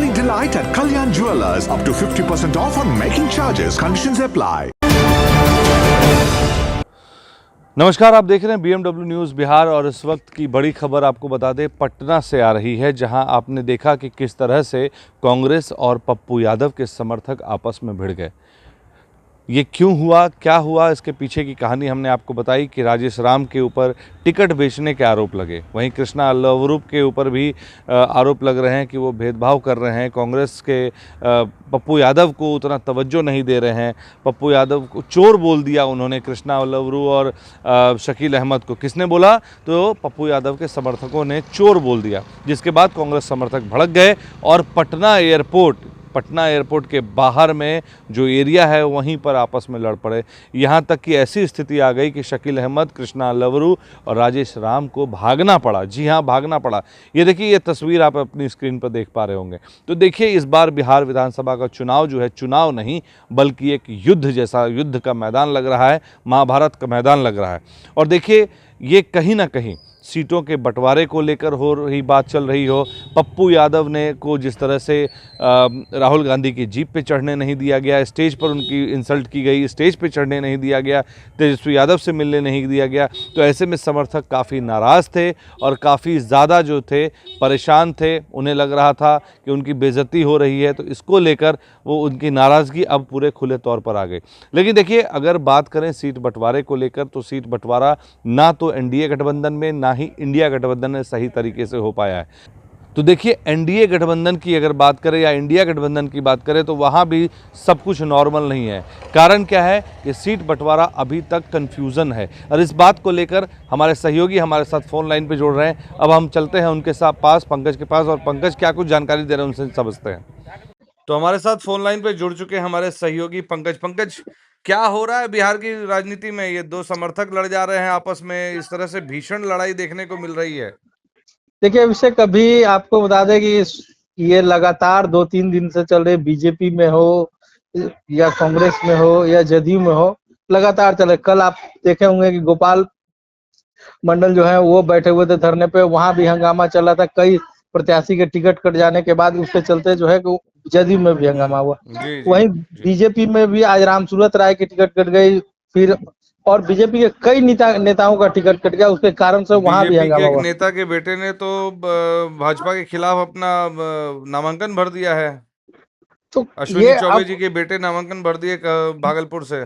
Diwali delight at Kalyan Jewelers. Up to 50% off on making charges. Conditions apply. नमस्कार, आप देख रहे हैं BMW न्यूज़ बिहार और इस वक्त की बड़ी खबर आपको बता दें पटना से आ रही है, जहां आपने देखा कि किस तरह से कांग्रेस और पप्पू यादव के समर्थक आपस में भिड़ गए। ये क्यों हुआ, क्या हुआ, इसके पीछे की कहानी हमने आपको बताई कि राजेश राम के ऊपर टिकट बेचने के आरोप लगे। वहीं कृष्णा लवरूप के ऊपर भी आरोप लग रहे हैं कि वो भेदभाव कर रहे हैं, कांग्रेस के पप्पू यादव को उतना तवज्जो नहीं दे रहे हैं। पप्पू यादव को चोर बोल दिया उन्होंने, कृष्णा लवरू और शकील अहमद को। किसने बोला? तो पप्पू यादव के समर्थकों ने चोर बोल दिया, जिसके बाद कांग्रेस समर्थक भड़क गए और पटना एयरपोर्ट के बाहर में जो एरिया है वहीं पर आपस में लड़ पड़े। यहाँ तक कि ऐसी स्थिति आ गई कि शकील अहमद, कृष्णा लवरू और राजेश राम को भागना पड़ा। जी हाँ, भागना पड़ा। ये देखिए, ये तस्वीर आप अपनी स्क्रीन पर देख पा रहे होंगे। तो देखिए, इस बार बिहार विधानसभा का चुनाव जो है, चुनाव नहीं बल्कि एक युद्ध जैसा, युद्ध का मैदान लग रहा है, महाभारत का मैदान लग रहा है। और देखिए, ये कहीं ना कहीं सीटों के बंटवारे को लेकर हो रही बात चल रही हो। पप्पू यादव ने को जिस तरह से राहुल गांधी की जीप पे चढ़ने नहीं दिया गया, स्टेज पर उनकी इंसल्ट की गई, स्टेज पे चढ़ने नहीं दिया गया, तेजस्वी यादव से मिलने नहीं दिया गया, तो ऐसे में समर्थक काफ़ी नाराज़ थे और काफ़ी ज़्यादा जो थे परेशान थे। उन्हें लग रहा था कि उनकी बेइज्जती हो रही है, तो इसको लेकर वो उनकी नाराज़गी अब पूरे खुले तौर पर आ गई। लेकिन देखिए, अगर बात करें सीट बंटवारे को लेकर, तो सीट बंटवारा ना तो एनडीए गठबंधन में ना ही इंडिया गठबंधन में सही तरीके से हो पाया है। तो देखिए, एनडीए गठबंधन की अगर बात करें या इंडिया गठबंधन की बात करें, तो वहाँ भी सब कुछ नॉर्मल नहीं है। कारण क्या है कि सीट बंटवारा अभी तक कंफ्यूजन है। और इस बात को लेकर हमारे सहयोगी हमारे साथ फ़ोन लाइन पे जुड़ रहे हैं। अब हम चलते हैं उनके साथ पास, पंकज के पास, और पंकज क्या कुछ जानकारी दे रहे हैं उनसे समझते हैं। तो हमारे साथ फोन लाइन पे जुड़ चुके हैं हमारे सहयोगी पंकज, क्या हो रहा है बिहार की राजनीति में? ये दो समर्थक लड़ जा रहे हैं आपस में, इस तरह से भीषण लड़ाई देखने को मिल रही है। देखिए, अभिषेक, अभी आपको बता दें कि ये लगातार 2-3 दिन से चल रहे, बीजेपी में हो या कांग्रेस में हो या जदयू में हो, लगातार चले। कल आप देखे होंगे कि गोपाल मंडल जो है वो बैठे हुए थे धरने पे, वहां भी हंगामा चला था। कई प्रत्याशी के टिकट कट जाने के बाद उसके चलते जो है जदयू में भी हंगामा हुआ। वहीं बीजेपी में भी आज रामसूरत राय की टिकट कट गई, फिर और बीजेपी के कई नेताओं का टिकट कट गया, उसके कारण से वहां भी हंगामा हुआ। नेता के बेटे ने तो भाजपा के खिलाफ अपना नामांकन भर दिया है। तो अश्विनी चौबे जी के बेटे नामांकन भर दिए भागलपुर से।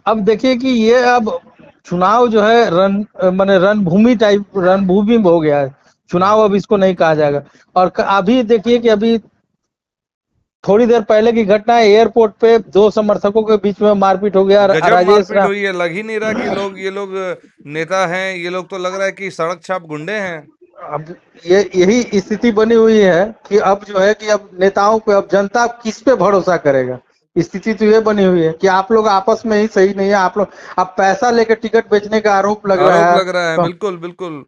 अब देखिए कि ये अब चुनाव जो है रणभूमि हो गया है। चुनाव अब इसको नहीं कहा जाएगा। और अभी देखिए कि अभी थोड़ी देर पहले की घटना है, एयरपोर्ट पे दो समर्थकों के बीच में मारपीट हो गया। राजेश मारपीट हुई है। लग ही नहीं रहा कि ये लोग नेता हैं। ये लोग तो लग रहा है कि सड़क छाप गुंडे हैं। अब यही स्थिति बनी हुई है कि अब जो है कि अब नेताओं पे, अब जनता किस पे भरोसा करेगा। स्थिति तो ये बनी हुई है कि आप लोग आपस में ही सही नहीं है। आप लोग अब पैसा लेकर टिकट बेचने का आरोप लग रहा है। बिल्कुल।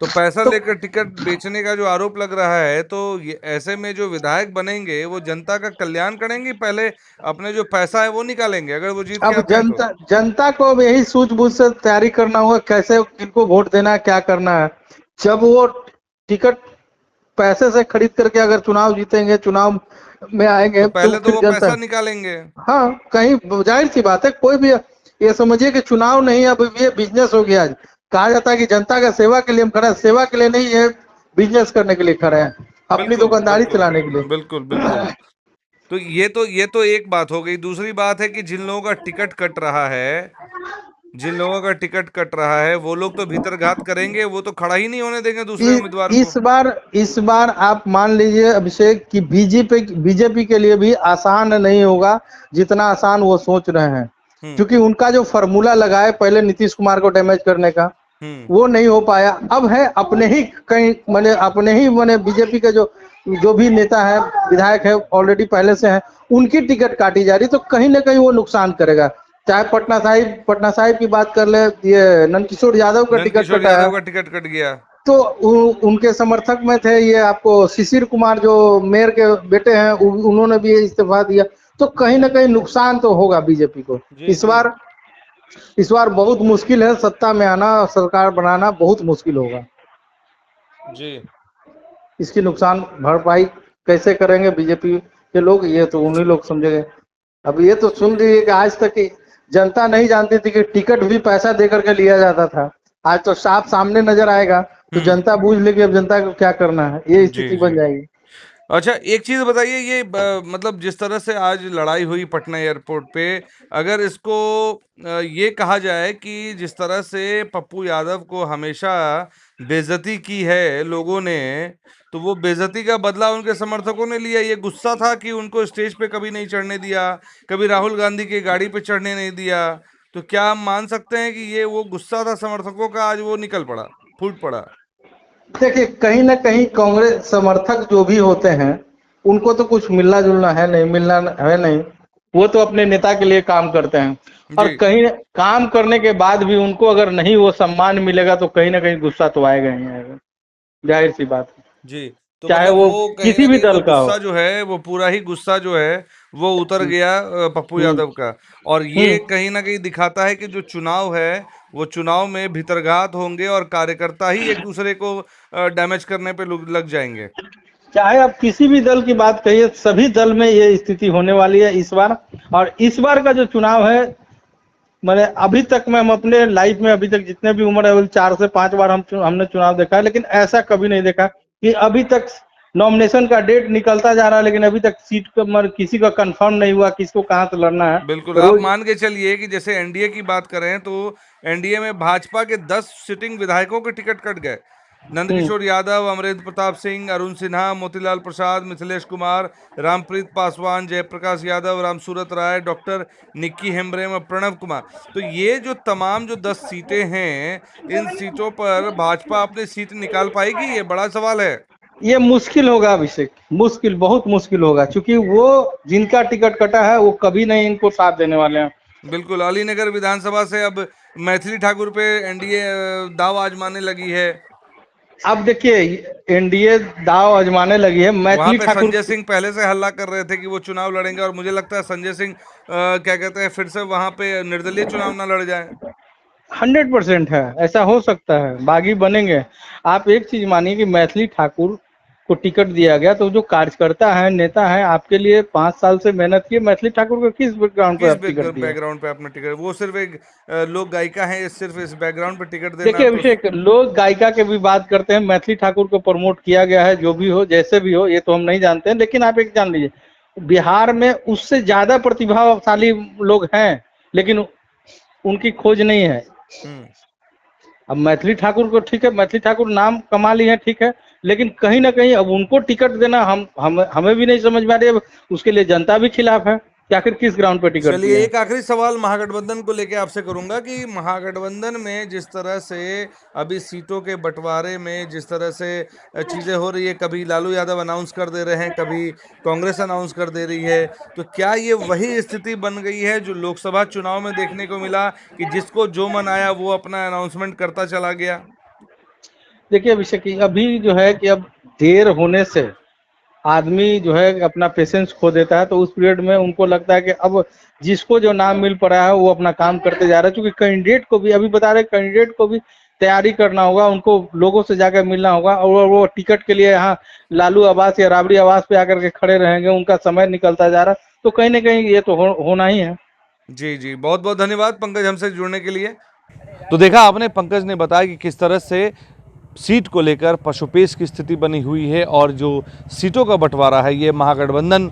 तो पैसा लेकर टिकट बेचने का जो आरोप लग रहा है, तो ऐसे में जो विधायक बनेंगे वो जनता का कल्याण करेंगे, पहले अपने जो पैसा है वो निकालेंगे अगर वो जीत के आते हैं तो। जनता को अब यही सूझबूझ से तैयारी करना होगा, कैसे किनको वोट देना है, क्या करना है। जब वो टिकट पैसे से खरीद करके अगर चुनाव जीतेंगे, चुनाव में आएंगे, तो पहले तो वो पैसा निकालेंगे। हाँ, कहीं जाहिर सी बात है। कोई भी ये समझिए कि चुनाव नहीं, अब ये बिजनेस हो गया। कहा जाता है कि जनता का सेवा के लिए हम खड़े हैं, सेवा के लिए नहीं, है बिजनेस करने के लिए खड़े हैं, अपनी दुकानदारी चलाने के लिए। बिल्कुल। तो ये तो एक बात हो गई। दूसरी बात है कि जिन लोगों का टिकट कट रहा है वो लोग तो भीतर घात करेंगे, वो तो खड़ा ही नहीं होने देंगे दूसरे उम्मीदवार को। इस बार आप मान लीजिए अभिषेक कि बीजेपी के लिए भी आसान नहीं होगा जितना आसान वो सोच रहे हैं। क्योंकि उनका जो फॉर्मूला लगा है पहले नीतीश कुमार को डैमेज करने का, वो नहीं हो पाया। अब है अपने ही बीजेपी के जो भी नेता है, विधायक है, ऑलरेडी पहले से है, उनकी टिकट काटी जा रही, तो कहीं ना कहीं वो नुकसान करेगा। चाहे पटना साहिब की बात कर ले, ये नंदकिशोर यादव का टिकट कट गया। तो उनके समर्थक में थे ये आपको शिशिर कुमार जो मेयर के बेटे हैं, उन्होंने भी इस्तीफा दिया। तो कहीं ना कहीं नुकसान तो होगा बीजेपी को। इस बार बहुत मुश्किल है, सत्ता में आना, सरकार बनाना बहुत मुश्किल होगा जी। इसकी नुकसान भरपाई कैसे करेंगे बीजेपी के लोग, ये तो उन्हीं लोग समझेंगे। अब ये तो सुन लीजिए कि आज तक की जनता नहीं जानती थी कि टिकट भी पैसा दे करके लिया जाता था। आज तो साफ सामने नजर आएगा, तो जनता बूझ लेगी अब जनता को क्या करना है, ये जी स्थिति जी। बन जाएगी। अच्छा, एक चीज़ बताइए, ये मतलब जिस तरह से आज लड़ाई हुई पटना एयरपोर्ट पे, अगर इसको ये कहा जाए कि जिस तरह से पप्पू यादव को हमेशा बेइज्जती की है लोगों ने, तो वो बेइज्जती का बदला उनके समर्थकों ने लिया। ये गुस्सा था कि उनको स्टेज पे कभी नहीं चढ़ने दिया, कभी राहुल गांधी की गाड़ी पे चढ़ने नहीं दिया। तो क्या हम मान सकते हैं कि ये वो गुस्सा था समर्थकों का, आज वो निकल पड़ा, फूट पड़ा? देखिए, कहीं ना कहीं कांग्रेस समर्थक जो भी होते हैं, उनको तो कुछ मिलना जुलना है नहीं, मिलना है नहीं। वो तो अपने नेता के लिए काम करते हैं, और जी कहीं काम करने के बाद भी उनको अगर नहीं वो सम्मान मिलेगा तो कहीं ना कहीं गुस्सा तो आएगा ही आएगा, जाहिर सी बात है। जी। तो चाहे मतलब वो वो कहीं किसी ना भी कहीं वो दल का हो। गुस्सा जो है, वो पूरा ही गुस्सा जो है वो उतर गया पप्पू हम्म यादव का। और ये हम्म कहीं ना कहीं दिखाता है कि जो चुनाव है, वो चुनाव में भीतरघात होंगे और कार्यकर्ता ही एक दूसरे को डैमेज करने पे लग जाएंगे। चाहे आप किसी भी दल की बात कहिए, सभी दल में ये स्थिति होने वाली है इस बार। और इस बार का जो चुनाव है, मैंने अभी तक में, हम अपने लाइफ में अभी तक जितने भी उम्र है 4 से 5 बार हमने चुनाव देखा है, लेकिन ऐसा कभी नहीं देखा कि अभी तक नॉमिनेशन का डेट निकलता जा रहा है लेकिन अभी तक सीट का किसी का कंफर्म नहीं हुआ किसको कहाँ से लड़ना है। बिल्कुल, आप रोज मान के चलिए कि जैसे एनडीए की बात करें तो एनडीए में भाजपा के 10 सिटिंग विधायकों के टिकट कट गए। हम्म नंदकिशोर यादव, अमरेंद्र प्रताप सिंह, अरुण सिन्हा, मोतीलाल प्रसाद, मिथिलेश कुमार, रामप्रीत पासवान, जयप्रकाश यादव, रामसूरत राय, डॉक्टर निक्की हेम्ब्रेम और प्रणव कुमार। तो ये जो तमाम जो 10 सीटें हैं, इन सीटों पर भाजपा अपनी सीट निकाल पाएगी, ये बड़ा सवाल है। ये मुश्किल होगा अभिषेक, मुश्किल, बहुत मुश्किल होगा, क्योंकि वो जिनका टिकट कटा है वो कभी नहीं इनको साथ देने वाले हैं। बिल्कुल, अलीनगर विधानसभा से अब मैथिली ठाकुर पे एनडीए दाव आजमाने लगी है। अब देखिए, एनडीए दाव आजमाने लगी है वहां मैथिली पे ठाकुर। संजय सिंह पहले से हल्ला कर रहे थे कि वो चुनाव लड़ेंगे, और मुझे लगता है संजय सिंह क्या कहते हैं, फिर से वहां पे निर्दलीय चुनाव ना लड़ जाए। 100% है, ऐसा हो सकता है, बागी बनेंगे। आप एक चीज मानिए कि मैथिली ठाकुर को टिकट दिया गया, तो जो कार्यकर्ता है, नेता है, आपके लिए 5 साल से मेहनत की, मैथिली ठाकुर को किस बैकग्राउंड पे किस आप टिकट दिए? बैकग्राउंड पे आपने टिकट, वो सिर्फ एक लोक गायिका है, सिर्फ इस बैकग्राउंड पे टिकट देना देखिए तो। अभिषेक, लोग गायिका के भी बात करते हैं, मैथिली ठाकुर को प्रमोट किया गया है, जो भी हो जैसे भी हो ये तो हम नहीं जानते हैं, लेकिन आप एक जान लीजिए, बिहार में उससे ज्यादा प्रतिभाशाली लोग हैं, लेकिन उनकी खोज नहीं है। हम्म। अब मैथिली ठाकुर को, ठीक है, मैथिली ठाकुर नाम कमा ली है, ठीक है, लेकिन कहीं ना कहीं अब उनको टिकट देना हम हमें भी नहीं समझ में आ रही है। उसके लिए जनता भी खिलाफ है कि आखिर किस ग्राउंड पे टिकट चलिए, दिए हैं। एक आखिरी सवाल महागठबंधन को लेके आपसे करूंगा कि महागठबंधन में जिस तरह से अभी सीटों के बंटवारे में जिस तरह से चीजें हो रही है, कभी लालू यादव अनाउंस कर दे रहे हैं, कभी कांग्रेस अनाउंस कर दे रही है, तो क्या ये वही स्थिति बन गई है जो लोकसभा चुनाव में देखने को मिला कि जिसको जो मन आया वो अपना अनाउंसमेंट करता चला गया? देखिए अभिषेक, अभी जो है कि अब देर होने से आदमी जो है अपना पेशेंस खो देता है, तो उस पीरियड में उनको लगता है कि अब जिसको जो नाम मिल पड़ा है वो अपना काम करते जा रहा है, क्योंकि कैंडिडेट को भी, अभी बता रहे, कैंडिडेट को भी तैयारी करना होगा, उनको लोगों से जाकर मिलना होगा, और वो टिकट के लिए यहाँ लालू आवास या राबड़ी आवास पे आकर के खड़े रहेंगे, उनका समय निकलता जा रहा है, तो कहीं ना कहीं ये तो होना ही है। जी जी, बहुत बहुत धन्यवाद पंकज हमसे जुड़ने के लिए। तो देखा आपने, पंकज ने बताया कि किस तरह से सीट को लेकर पशुपेश की स्थिति बनी हुई है, और जो सीटों का बंटवारा है ये महागठबंधन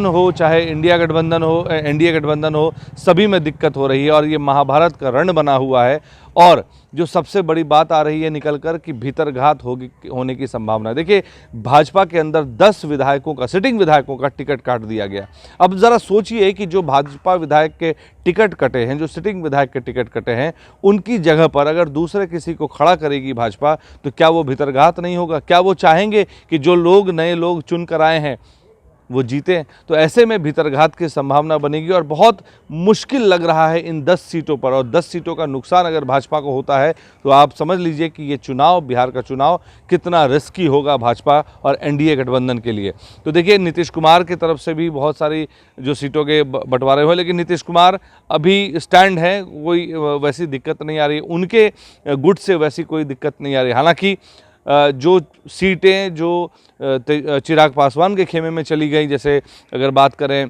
हो, चाहे इंडिया गठबंधन हो, एनडीए गठबंधन हो, सभी में दिक्कत हो रही है, और ये महाभारत का रण बना हुआ है। और जो सबसे बड़ी बात आ रही है निकलकर कि भीतरघात होने की संभावना है। देखिए, भाजपा के अंदर 10 विधायकों का, सिटिंग विधायकों का टिकट काट दिया गया। अब ज़रा सोचिए कि जो भाजपा विधायक के टिकट कटे हैं, जो सिटिंग विधायक के टिकट कटे हैं, उनकी जगह पर अगर दूसरे किसी को खड़ा करेगी भाजपा, तो क्या वो भीतरघात नहीं होगा? क्या वो चाहेंगे कि जो लोग, नए लोग चुन कर आए हैं, वो जीते? तो ऐसे में भीतरघात की संभावना बनेगी, और बहुत मुश्किल लग रहा है इन 10 सीटों पर। और 10 सीटों का नुकसान अगर भाजपा को होता है तो आप समझ लीजिए कि ये चुनाव, बिहार का चुनाव, कितना रिस्की होगा भाजपा और एनडीए गठबंधन के लिए। तो देखिए, नीतीश कुमार की तरफ से भी बहुत सारी जो सीटों के बंटवारे हुए, लेकिन नीतीश कुमार अभी स्टैंड है, कोई वैसी दिक्कत नहीं आ रही, उनके गुट से वैसी कोई दिक्कत नहीं आ रही। हालांकि जो सीटें जो चिराग पासवान के खेमे में चली गई, जैसे अगर बात करें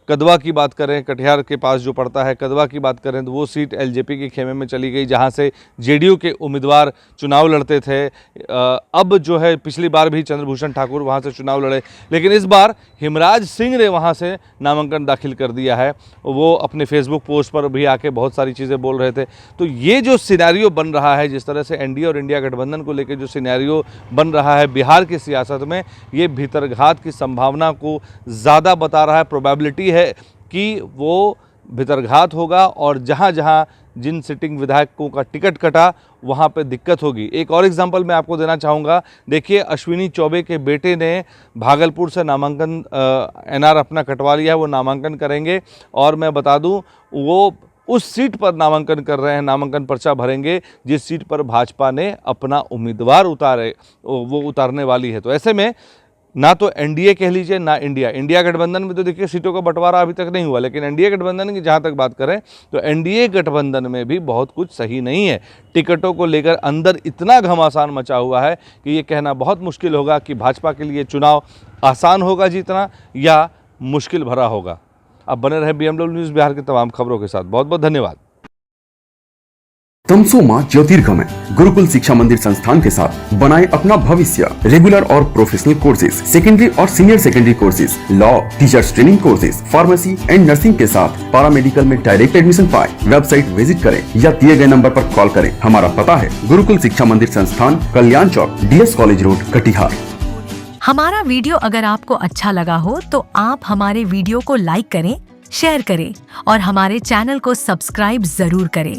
कदवा की बात करें, कटिहार के पास जो पड़ता है कदवा की बात करें, तो वो सीट एलजेपी के खेमे में चली गई, जहां से जेडीयू के उम्मीदवार चुनाव लड़ते थे। अब जो है पिछली बार भी चंद्रभूषण ठाकुर वहां से चुनाव लड़े, लेकिन इस बार हिमराज सिंह ने वहां से नामांकन दाखिल कर दिया है। वो अपने फेसबुक पोस्ट पर भी आके बहुत सारी चीज़ें बोल रहे थे। तो ये जो सिनेरियो बन रहा है, जिस तरह से एनडीए और इंडिया गठबंधन को लेकर जो सिनेरियो बन रहा है बिहार की सियासत में, ये भीतरघात की संभावना को ज़्यादा बता रहा है। प्रोबेबिलिटी है कि वो भीतरघात होगा और जहां जहां जिन सिटिंग विधायकों का टिकट कटा वहां पे दिक्कत होगी। एक और एग्जांपल मैं आपको देना चाहूँगा। देखिए, अश्विनी चौबे के बेटे ने भागलपुर से नामांकन एनआर अपना कटवा लिया है, वो नामांकन करेंगे और मैं बता दूं वो उस सीट पर नामांकन कर रहे हैं, नामांकन पर्चा भरेंगे जिस सीट पर भाजपा ने अपना उम्मीदवार वो उतारने वाली है। तो ऐसे में ना तो एनडीए कह लीजिए ना इंडिया गठबंधन में तो देखिए सीटों का बंटवारा अभी तक नहीं हुआ, लेकिन एनडीए गठबंधन की जहां तक बात करें तो एनडीए गठबंधन में भी बहुत कुछ सही नहीं है। टिकटों को लेकर अंदर इतना घमासान मचा हुआ है कि ये कहना बहुत मुश्किल होगा कि भाजपा के लिए चुनाव आसान होगा जीतना या मुश्किल भरा होगा। अब बने रहे बीएमडब्ल्यू न्यूज़ बिहार की तमाम खबरों के साथ। बहुत बहुत धन्यवाद। तमसोमा ज्योतिर्गमय गुरुकुल शिक्षा मंदिर संस्थान के साथ बनाए अपना भविष्य। रेगुलर और प्रोफेशनल कोर्सेज, सेकेंडरी और senior secondary courses, law, teachers training courses, pharmacy and nursing के साथ पैरामेडिकल में डायरेक्ट एडमिशन पाए। वेबसाइट विजिट करें या दिए गए नंबर पर कॉल करें। हमारा पता है गुरुकुल शिक्षा मंदिर संस्थान, कल्याण चौक, DS कॉलेज रोड, कटिहार। हमारा वीडियो अगर आपको अच्छा लगा हो तो आप हमारे वीडियो को लाइक करें, शेयर करें और हमारे चैनल को सब्सक्राइब जरूर करें।